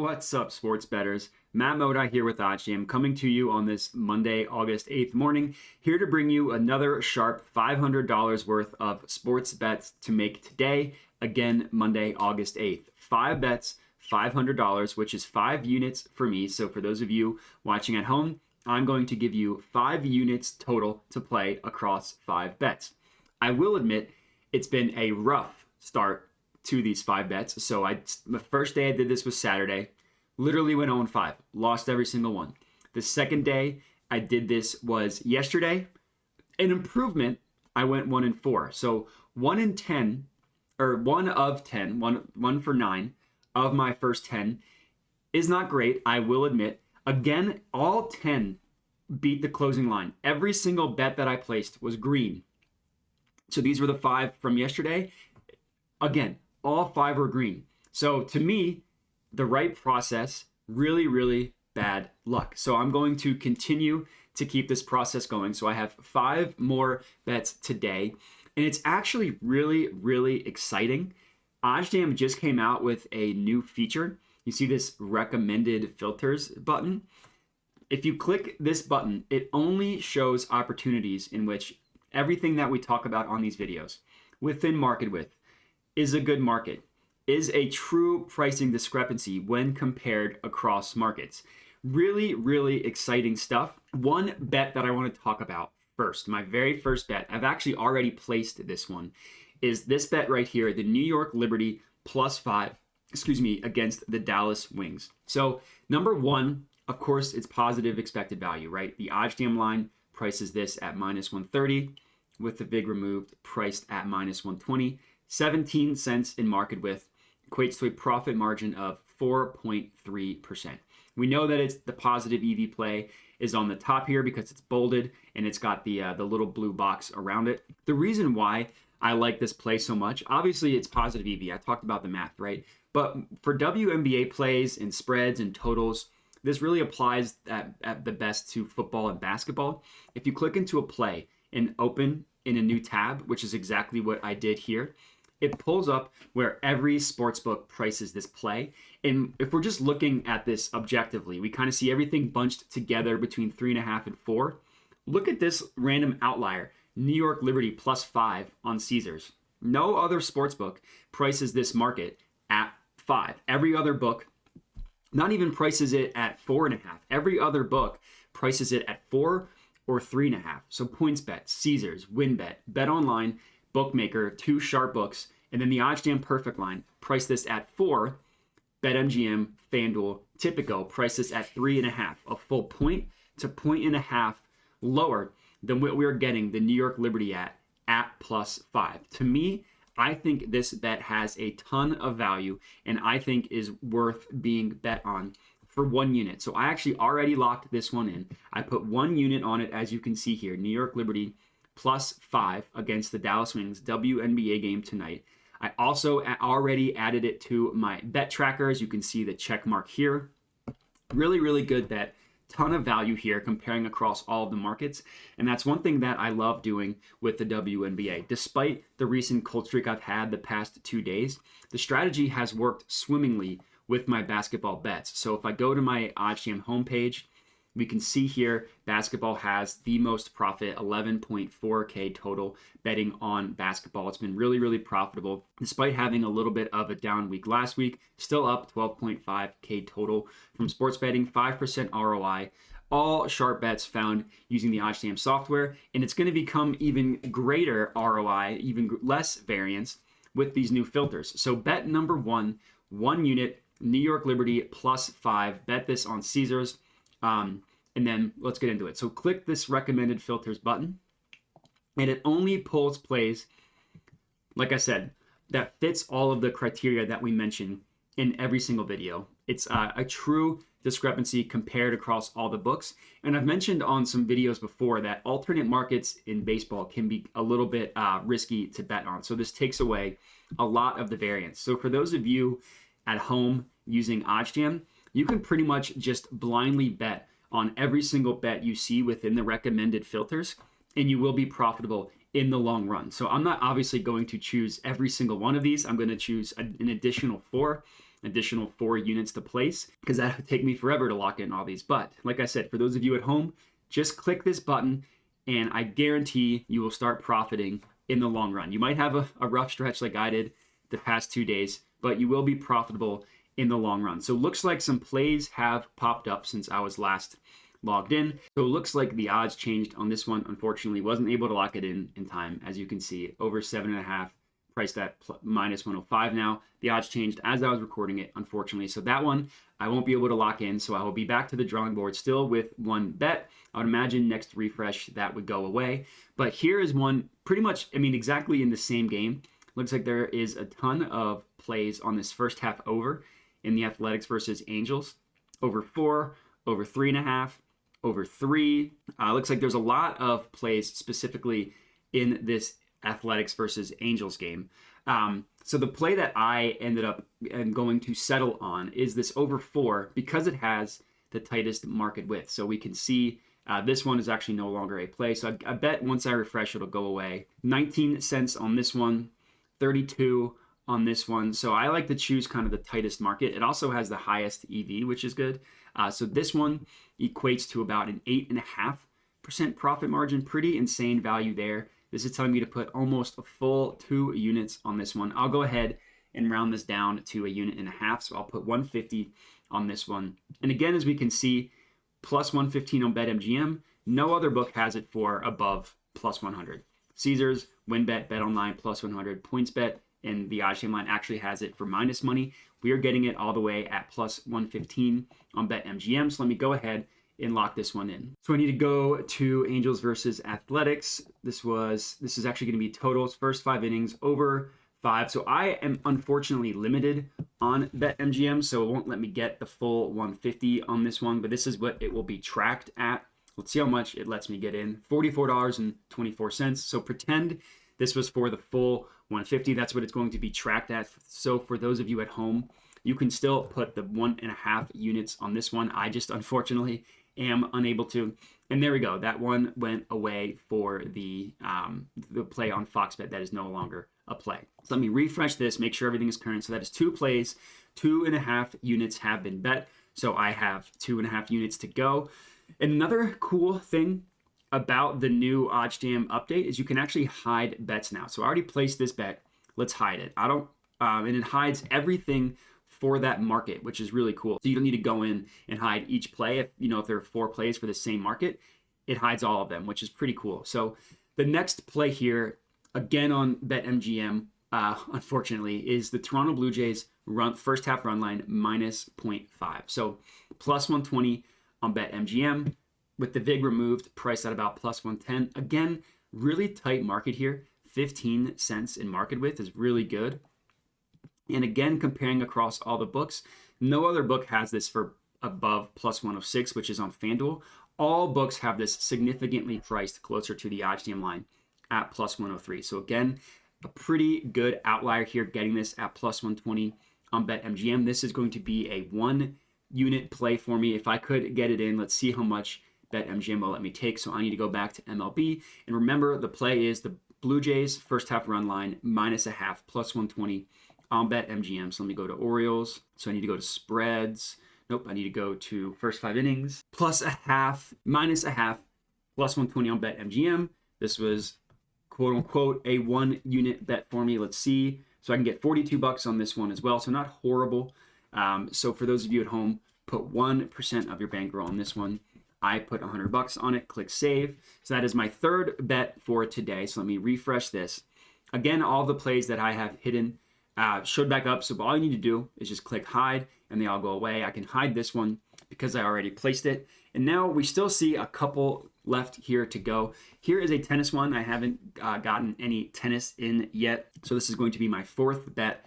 What's up, sports bettors? Matt Modi here with OddsJam, coming to you on this Monday, August 8th morning, here to bring you another sharp $500 worth of sports bets to make today, again, Monday, August 8th. 5 bets, $500, which is 5 units for me. So for those of you watching at home, I'm going to give you 5 units total to play across 5 bets. I will admit it's been a rough start to these 5 bets. So the first day I did this was Saturday. Literally went 0-5, lost every single one. The second day I did this was yesterday. An improvement, I went 1-4. So 1 of 10, one for 9 of my first 10 is not great, I will admit. Again, all 10 beat the closing line. Every single bet that I placed was green. So these were the 5 from yesterday. Again, all 5 were green. So to me, the right process, really, really bad luck. So I'm going to continue to keep this process going. So I have 5 more bets today. And it's actually really, really exciting. OddsJam just came out with a new feature. You see this recommended filters button. If you click this button, it only shows opportunities in which everything that we talk about on these videos within market width is a good market, is a true pricing discrepancy when compared across markets. Really, really exciting stuff. One bet that I want to talk about first, my very first bet, I've actually already placed this one, is this bet right here, the New York Liberty +5, against the Dallas Wings. So number one, of course, it's positive expected value, right? The OddsJam line prices this at -130 with the vig removed, priced at -120. 17 cents in market width equates to a profit margin of 4.3%. We know that it's the positive EV play is on the top here because it's bolded and it's got the little blue box around it. The reason why I like this play so much, obviously it's positive EV. I talked about the math, right? But for WNBA plays and spreads and totals, this really applies at the best to football and basketball. If you click into a play and open in a new tab, which is exactly what I did here, it pulls up where every sportsbook prices this play. And if we're just looking at this objectively, we kind of see everything bunched together between 3.5 and 4. Look at this random outlier, New York Liberty +5 on Caesars. No other sportsbook prices this market at 5. Every other book not even prices it at 4.5. Every other book prices it at 4 or 3.5. So PointsBet, Caesars, WinBet, BetOnline, Bookmaker, 2 sharp books, and then the OddsJam Perfect line price this at 4. BetMGM, FanDuel, Tipico price this at 3.5, a full point to 1.5 lower than what we're getting the New York Liberty at +5. To me, I think this bet has a ton of value and I think is worth being bet on for 1 unit. So I actually already locked this one in. I put 1 unit on it, as you can see here, New York Liberty +5 against the Dallas Wings WNBA game tonight. I also already added it to my bet tracker. As you can see the check mark here. Really, really good bet. Ton of value here comparing across all of the markets. And that's one thing that I love doing with the WNBA. Despite the recent cold streak I've had the past 2 days, the strategy has worked swimmingly with my basketball bets. So if I go to my OddsJam homepage, we can see here basketball has the most profit, 11.4K total betting on basketball. It's been really, really profitable. Despite having a little bit of a down week last week, still up 12.5K total from sports betting, 5% ROI. All sharp bets found using the OddsJam software. And it's going to become even greater ROI, even less variance with these new filters. So bet number 1 unit, New York Liberty +5. Bet this on Caesars. And then let's get into it. So click this recommended filters button and it only pulls plays, like I said, that fits all of the criteria that we mentioned in every single video. It's a true discrepancy compared across all the books. And I've mentioned on some videos before that alternate markets in baseball can be a little bit risky to bet on. So this takes away a lot of the variance. So for those of you at home using OddsJam, you can pretty much just blindly bet on every single bet you see within the recommended filters, and you will be profitable in the long run. So I'm not obviously going to choose every single one of these. I'm going to choose an additional 4. additional 4 units to place because that would take me forever to lock in all these. But like I said, for those of you at home, just click this button and I guarantee you will start profiting in the long run. You might have a rough stretch like I did the past 2 days, but you will be profitable in the long run. So looks like some plays have popped up since I was last logged in. So it looks like the odds changed on this one. Unfortunately, wasn't able to lock it in time. As you can see, over 7.5, priced at minus 105 now. The odds changed as I was recording it, unfortunately. So that one I won't be able to lock in. So I will be back to the drawing board still with one bet. I would imagine next refresh that would go away. But here is one pretty much, I mean, exactly in the same game. Looks like there is a ton of plays on this first half over in the Athletics versus Angels. Over 4, over 3.5, over 3. Looks like there's a lot of plays specifically in this Athletics versus Angels game. So the play that I ended up going to settle on is this over 4 because it has the tightest market width. So we can see this one is actually no longer a play. So I bet once I refresh, it'll go away. 19 cents on this one, 32 on this one. So I like to choose kind of the tightest market. It also has the highest EV, which is good. So this one equates to about an 8.5% profit margin. Pretty insane value there. This is telling me to put almost a full 2 units on this one. I'll go ahead and round this down to 1.5 units. So I'll put 150 on this one. And again, as we can see, plus 115 on BetMGM. No other book has it for above plus 100. Caesars, WinBet, BetOnline, plus 100. PointsBet, and the OddsJam line actually has it for minus money. We are getting it all the way at plus 115 on BetMGM. So let me go ahead and lock this one in. So I need to go to Angels versus Athletics. This is actually going to be totals, first 5 innings, over 5. So I am unfortunately limited on BetMGM, so it won't let me get the full 150 on this one, but this is what it will be tracked at. Let's see how much it lets me get in. $44.24. So pretend this was for the full 150. That's what it's going to be tracked at. So for those of you at home, you can still put the 1.5 units on this one. I just unfortunately am unable to. And there we go. That one went away for the play on Fox Bet. That is no longer a play. So let me refresh this, make sure everything is current. So that is 2 plays, 2.5 units have been bet. So I have 2.5 units to go. And another cool thing about the new OddsJam update is you can actually hide bets now. So I already placed this bet. Let's hide it. And it hides everything for that market, which is really cool. So you don't need to go in and hide each play. If there are 4 plays for the same market, it hides all of them, which is pretty cool. So the next play here, again on BetMGM, unfortunately, is the Toronto Blue Jays first half run line minus 0.5. So plus 120 on BetMGM with the VIG removed, priced at about plus 110. Again, really tight market here. 15 cents in market width is really good. And again, comparing across all the books, no other book has this for above plus 106, which is on FanDuel. All books have this significantly priced closer to the OddsJam line at plus 103. So again, a pretty good outlier here, getting this at plus 120 on BetMGM. This is going to be a 1 unit play for me. If I could get it in, let's see how much BetMGM will let me take. So I need to go back to MLB. And remember, the play is the Blue Jays first half run line minus 0.5, plus 120 on BetMGM. So let me go to Orioles. So I need to go to spreads. Nope, I need to go to first 5 innings, plus 0.5, minus 0.5, plus 120 on BetMGM. This was quote unquote a 1 unit bet for me. Let's see. So I can get $42 on this one as well. So not horrible. So for those of you at home, put 1% of your bankroll on this one. I put $100 on it, click save. So that is my 3rd bet for today. So let me refresh this. Again, all the plays that I have hidden showed back up. So all you need to do is just click hide and they all go away. I can hide this one because I already placed it. And now we still see a couple left here to go. Here is a tennis one. I haven't gotten any tennis in yet. So this is going to be my 4th bet.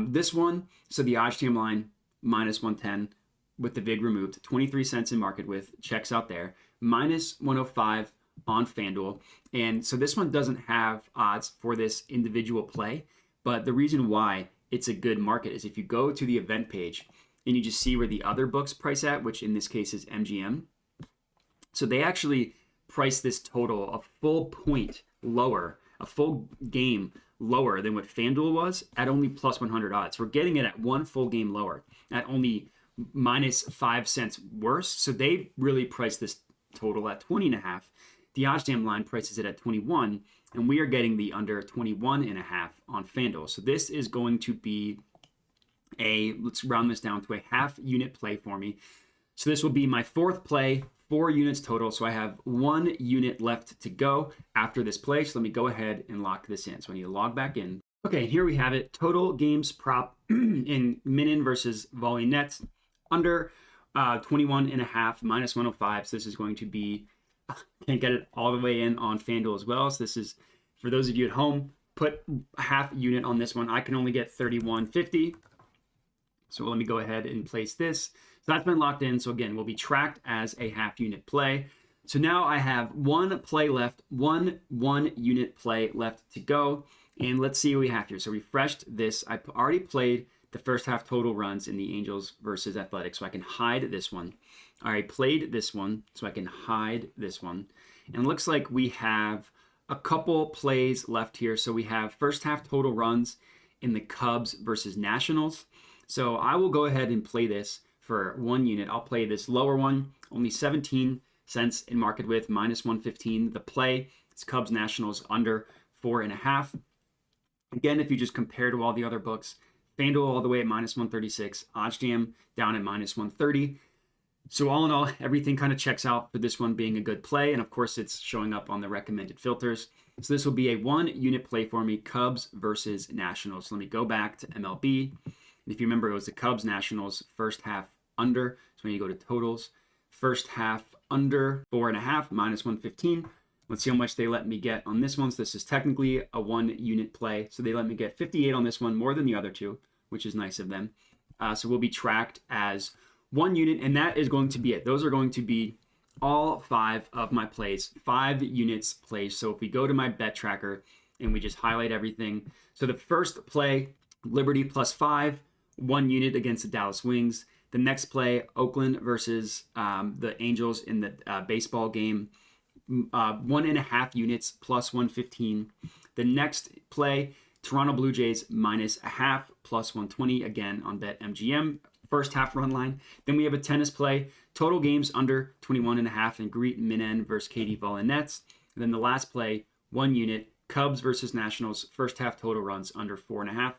This one, so the OddsJam line, minus 110 with the VIG removed, 23 cents in market width, checks out there, minus 105 on FanDuel. And so this one doesn't have odds for this individual play, but the reason why it's a good market is if you go to the event page and you just see where the other books price at, which in this case is MGM. So they actually price this total a full point lower, a full game lower than what FanDuel was at only plus 100 odds. We're getting it at one full game lower at only minus 5 cents worse. So they really priced this total at 20.5. The OddsJam line prices it at 21, and we are getting the under 21.5 on FanDuel. So this is going to be let's round this down to a half unit play for me. So this will be my fourth play, 4 units total. So I have 1 unit left to go after this play. So let me go ahead and lock this in. So I need to log back in. Okay, here we have it. Total games prop in Minin versus volley nets under 21.5 minus 105. So this is going to be, can't get it all the way in on FanDuel as well. So this is, for those of you at home, put a half unit on this one. I can only get 31.50. So let me go ahead and place this. So that's been locked in. So again, will be tracked as a half unit play. So now I have 1 play left, one unit play left to go. And let's see what we have here. So refreshed this. I already played the first half total runs in the Angels versus Athletics. So I can hide this one. I already played this one, so I can hide this one. And it looks like we have a couple plays left here. So we have first half total runs in the Cubs versus Nationals. So I will go ahead and play this for 1 unit. I'll play this lower one, only 17 cents in market width, minus 115. The play is Cubs Nationals under 4.5. Again, if you just compare to all the other books, FanDuel all the way at minus 136, OddsJam down at minus 130. So all in all, everything kind of checks out for this one being a good play. And of course, it's showing up on the recommended filters. So this will be a 1 unit play for me, Cubs versus Nationals. So let me go back to MLB. And if you remember, it was the Cubs Nationals first half under. So when you go to totals, first half under 4.5, minus 115. Let's see how much they let me get on this one. So this is technically a 1 unit play. So they let me get 58 on this one, more than the other two, which is nice of them. So we'll be tracked as 1 unit, and that is going to be it. Those are going to be all 5 of my plays, 5 units plays. So if we go to my bet tracker and we just highlight everything. So the first play, Liberty plus 5, 1 unit against the Dallas Wings. The next play, Oakland versus the Angels in the baseball game, 1.5 units plus 115. The next play, Toronto Blue Jays minus a half plus 120, again on BetMGM, first half run line. Then we have a tennis play, total games under 21.5 in Greet Minen versus Katie Volley Nets. And then the last play, 1 unit, Cubs versus Nationals, first half total runs under 4.5.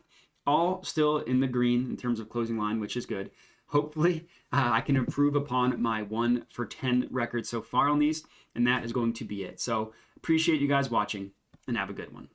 All still in the green in terms of closing line, which is good. Hopefully, I can improve upon my 1 for 10 record so far on these, and that is going to be it. So appreciate you guys watching, and have a good one.